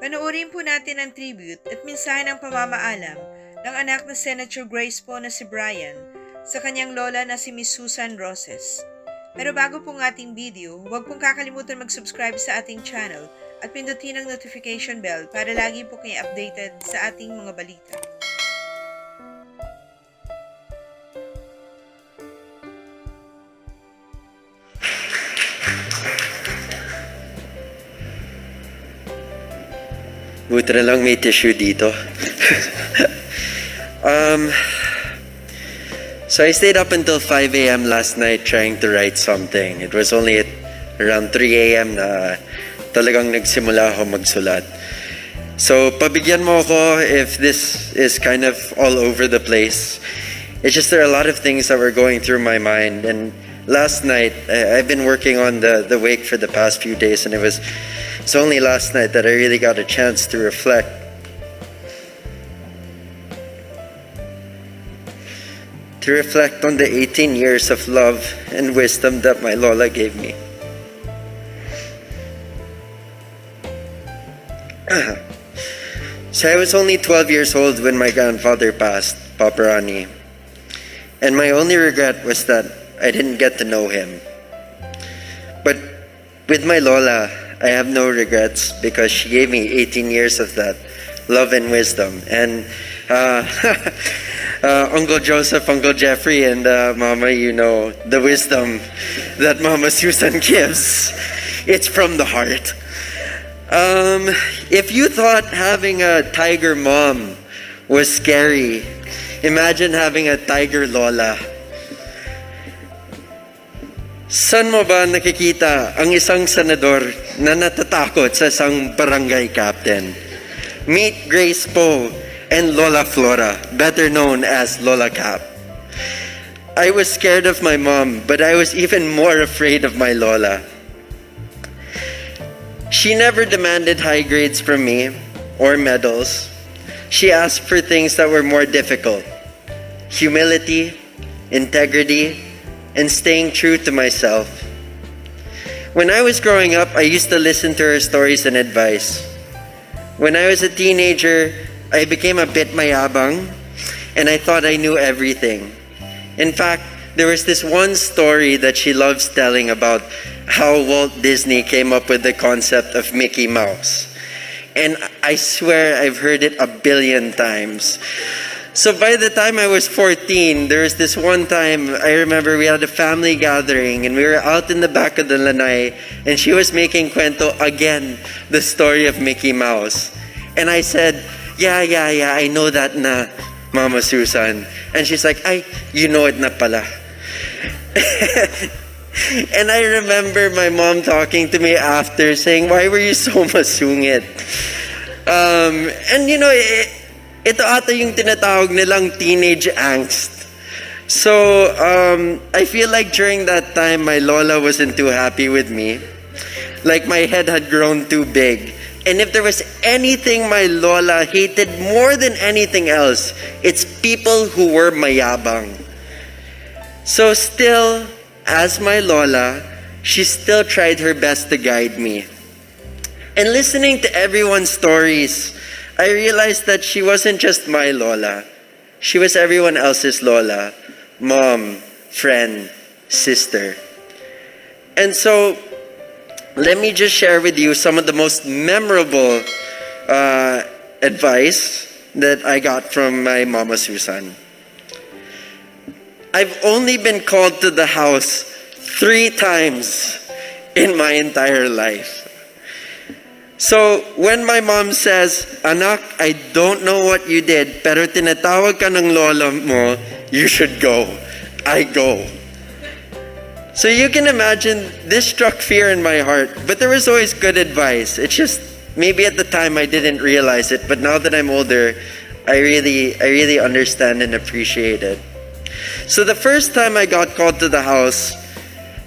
Panoorin po natin ang tribute at mensahe ng pamamaalam ng anak na Senator Grace po na si Bryan sa kanyang lola na si Miss Susan Roces. Pero bago pong ating video, huwag pong kakalimutan mag-subscribe sa ating channel at pindutin ang notification bell para lagi po kayo updated sa ating mga balita. Buti na lang may tissue dito. So I stayed up until 5 a.m. last night trying to write something. It was only at around 3 a.m. na talagang nagsimula ako magsulat. So pabigyan mo ako if this is kind of all over the place. It's just there are a lot of things that were going through my mind. And last night, I've been working on the wake for the past few days, and it's only last night that I really got a chance to reflect. To reflect on the 18 years of love and wisdom that my Lola gave me. So I was only 12 years old when my grandfather passed, Papa Rani. And my only regret was that I didn't get to know him. But with my Lola, I have no regrets because she gave me 18 years of that love and wisdom. And Uncle Joseph, Uncle Jeffrey, and Mama, you know the wisdom that Mama Susan gives. It's from the heart. If you thought having a tiger mom was scary, imagine having a tiger Lola. Saan mo ba nakikita ang isang senador na natatakot sa isang barangay captain? Meet Grace Poe and Lola Flora, better known as Lola Cap. I was scared of my mom, but I was even more afraid of my Lola. She never demanded high grades from me or medals. She asked for things that were more difficult: humility, integrity, and staying true to myself. When I was growing up, I used to listen to her stories and advice. When I was a teenager, I became a bit mayabang, and I thought I knew everything. In fact, there was this one story that she loves telling about how Walt Disney came up with the concept of Mickey Mouse. And I swear I've heard it a billion times. So by the time I was 14, there was this one time, I remember we had a family gathering and we were out in the back of the lanai and she was making kwento again, the story of Mickey Mouse. And I said, yeah, I know that na, Mama Susan. And she's like, ay, you know it na pala. And I remember my mom talking to me after saying, why were you so masungit? And you know, ito ata yung tinatawag nilang teenage angst. So, I feel like during that time, my Lola wasn't too happy with me. Like my head had grown too big. And if there was anything my Lola hated more than anything else, it's people who were mayabang. So still, as my Lola, she still tried her best to guide me. And listening to everyone's stories, I realized that she wasn't just my Lola. She was everyone else's Lola. Mom, friend, sister. And so, let me just share with you some of the most memorable advice that I got from my Mama Susan. I've only been called to the house 3 times in my entire life. So, when my mom says, anak, I don't know what you did, pero tinatawag ka ng lola mo, you should go. I go. So you can imagine, this struck fear in my heart, but there was always good advice. It's just, maybe at the time I didn't realize it, but now that I'm older, I really understand and appreciate it. So the first time I got called to the house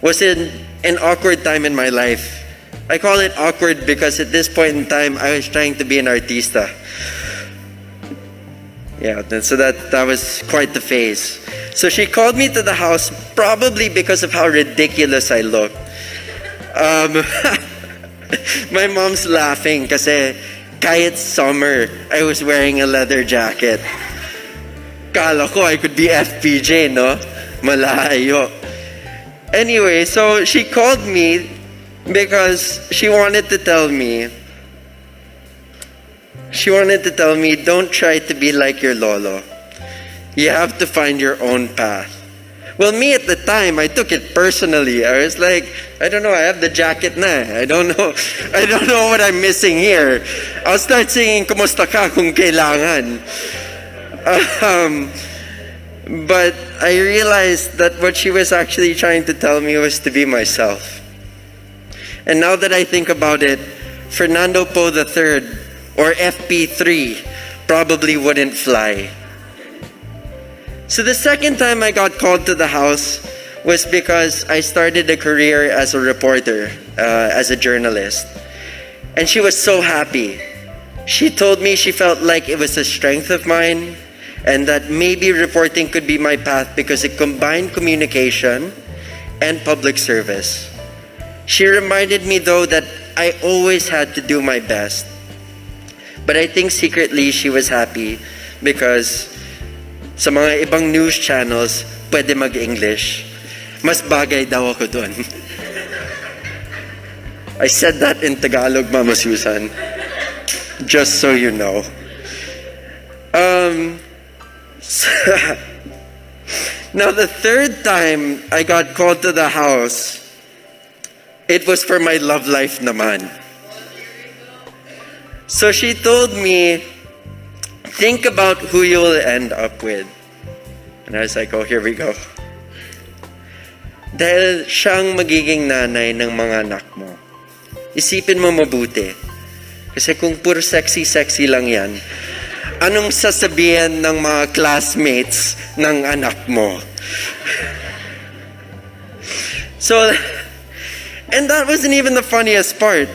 was in an awkward time in my life. I call it awkward because at this point in time, I was trying to be an artista. Yeah, so that was quite the phase. So she called me to the house probably because of how ridiculous I looked. My mom's laughing kasi Kahit summer, I was wearing a leather jacket. Kala ko I could be FPJ, no? Malayo. Anyway, so she called me because she wanted to tell me, don't try to be like your lolo. You have to find your own path. Well, me at the time, I took it personally. I was like, I don't know, I have the jacket na. I don't know what I'm missing here. I'll start singing Kumusta Ka kung kailangan. But I realized that what she was actually trying to tell me was to be myself. And now that I think about it, Fernando Poe III or FP3 probably wouldn't fly. So the second time I got called to the house was because I started a career as a reporter, as a journalist. And she was so happy. She told me she felt like it was a strength of mine and that maybe reporting could be my path because it combined communication and public service. She reminded me though that I always had to do my best. But I think secretly she was happy because sa mga ibang news channels, pwede mag-English. Mas bagay daw ako dun. I said that in Tagalog, Mama Susan. Just so you know. Now, the third time I got called to the house, it was for my love life naman. So she told me, think about who you will end up with. And I was like, oh, here we go. Dahil siyang magiging nanay ng mga anak mo. Isipin mo mabuti. Kasi kung puro sexy lang yan, anong sasabihin ng mga classmates ng anak mo? So, and that wasn't even the funniest part.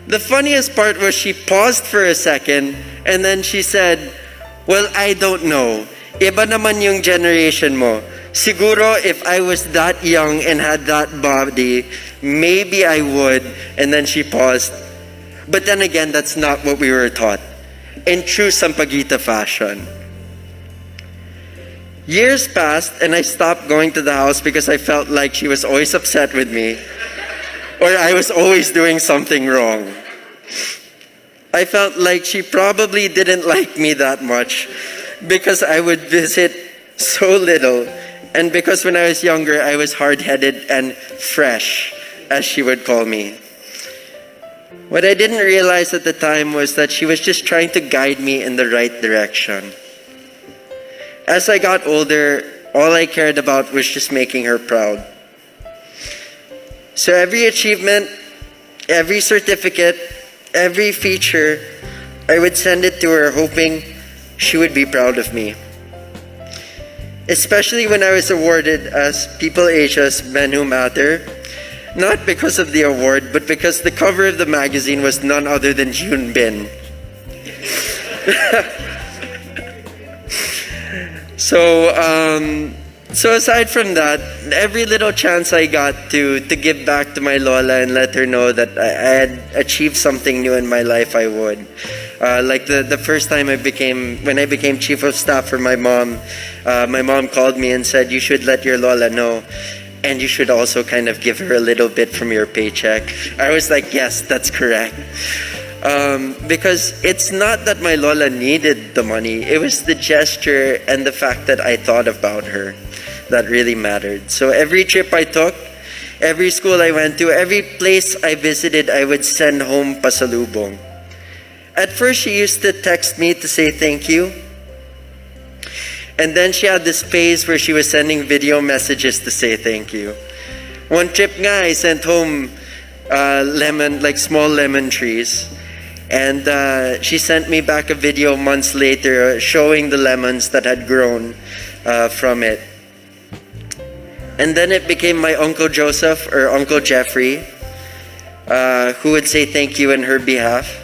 The funniest part was she paused for a second and then she said, well, I don't know. Iba naman yung generation mo. Siguro if I was that young and had that body, maybe I would. And then she paused. But then again, that's not what we were taught. In true Sampaguita fashion. Years passed and I stopped going to the house because I felt like she was always upset with me. Or I was always doing something wrong. I felt like she probably didn't like me that much because I would visit so little and because when I was younger I was hard-headed and fresh, as she would call me. What I didn't realize at the time was that she was just trying to guide me in the right direction. As I got older, all I cared about was just making her proud. So every achievement, every certificate, every feature, I would send it to her hoping she would be proud of me. Especially when I was awarded as People Asia's Men Who Matter, not because of the award, but because the cover of the magazine was none other than Hyun Bin. So aside from that, every little chance I got to give back to my Lola and let her know that I had achieved something new in my life, I would. Like the first time when I became chief of staff for my mom called me and said, you should let your Lola know. And you should also kind of give her a little bit from your paycheck. I was like, yes, that's correct. Because it's not that my Lola needed the money. It was the gesture and the fact that I thought about her that really mattered. So every trip I took, every school I went to, every place I visited, I would send home pasalubong. At first, she used to text me to say thank you. And then she had this phase where she was sending video messages to say thank you. One trip nga, I sent home small lemon trees. And she sent me back a video months later showing the lemons that had grown from it. And then it became my Uncle Joseph or Uncle Jeffrey who would say thank you in her behalf.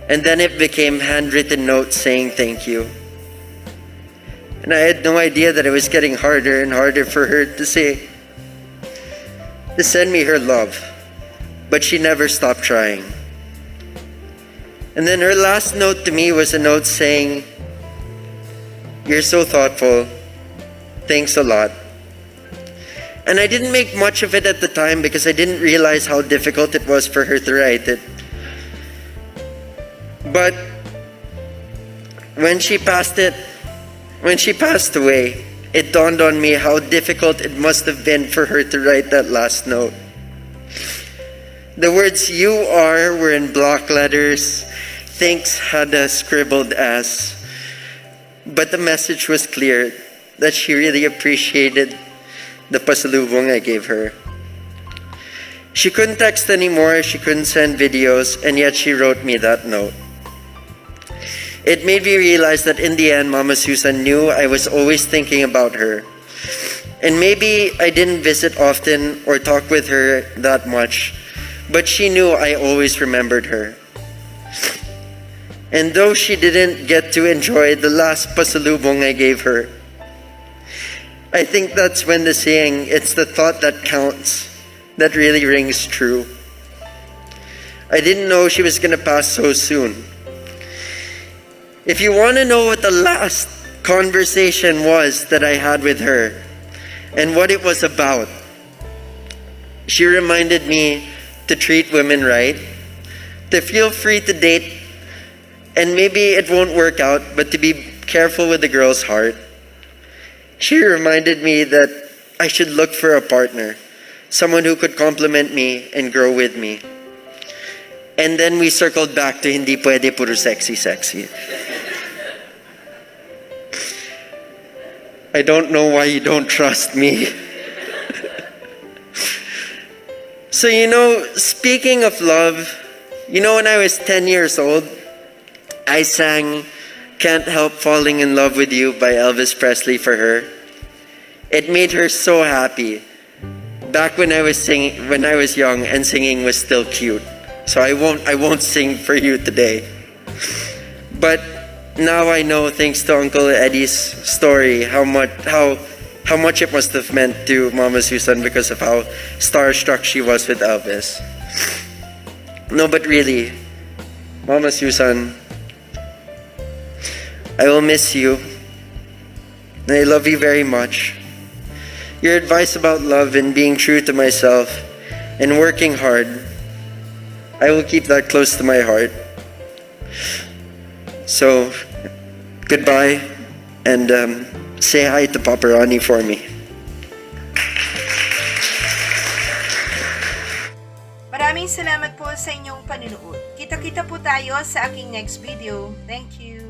And then it became handwritten notes saying thank you. And I had no idea that it was getting harder and harder for her to send me her love. But she never stopped trying. And then her last note to me was a note saying, "You're so thoughtful. Thanks a lot." And I didn't make much of it at the time because I didn't realize how difficult it was for her to write it. But when she passed away, it dawned on me how difficult it must have been for her to write that last note. The words "you are" were in block letters. Thanks had a scribbled S. But the message was clear that she really appreciated the pasalubong I gave her. She couldn't text anymore, she couldn't send videos, and yet she wrote me that note. It made me realize that in the end, Mama Susan knew I was always thinking about her. And maybe I didn't visit often or talk with her that much, but she knew I always remembered her. And though she didn't get to enjoy the last pasalubong I gave her, I think that's when the saying, "It's the thought that counts," that really rings true. I didn't know she was gonna pass so soon. If you want to know what the last conversation was that I had with her and what it was about, she reminded me to treat women right, to feel free to date, and maybe it won't work out, but to be careful with the girl's heart. She reminded me that I should look for a partner, someone who could complement me and grow with me. And then we circled back to hindi pwede puro sexy. I don't know why you don't trust me. So, speaking of love, when I was 10 years old, I sang "Can't Help Falling in Love with You" by Elvis Presley for her. It made her so happy. Back when I was young and singing was still cute. So I won't sing for you today. But now I know, thanks to Uncle Eddie's story, how much it must have meant to Mama Susan because of how starstruck she was with Elvis. No, but really, Mama Susan, I will miss you. And I love you very much. Your advice about love and being true to myself and working hard, I will keep that close to my heart. So, goodbye, and say hi to Papa Ronnie for me. Maraming salamat po sa inyong panunood. Kita-kita po tayo sa aking next video. Thank you.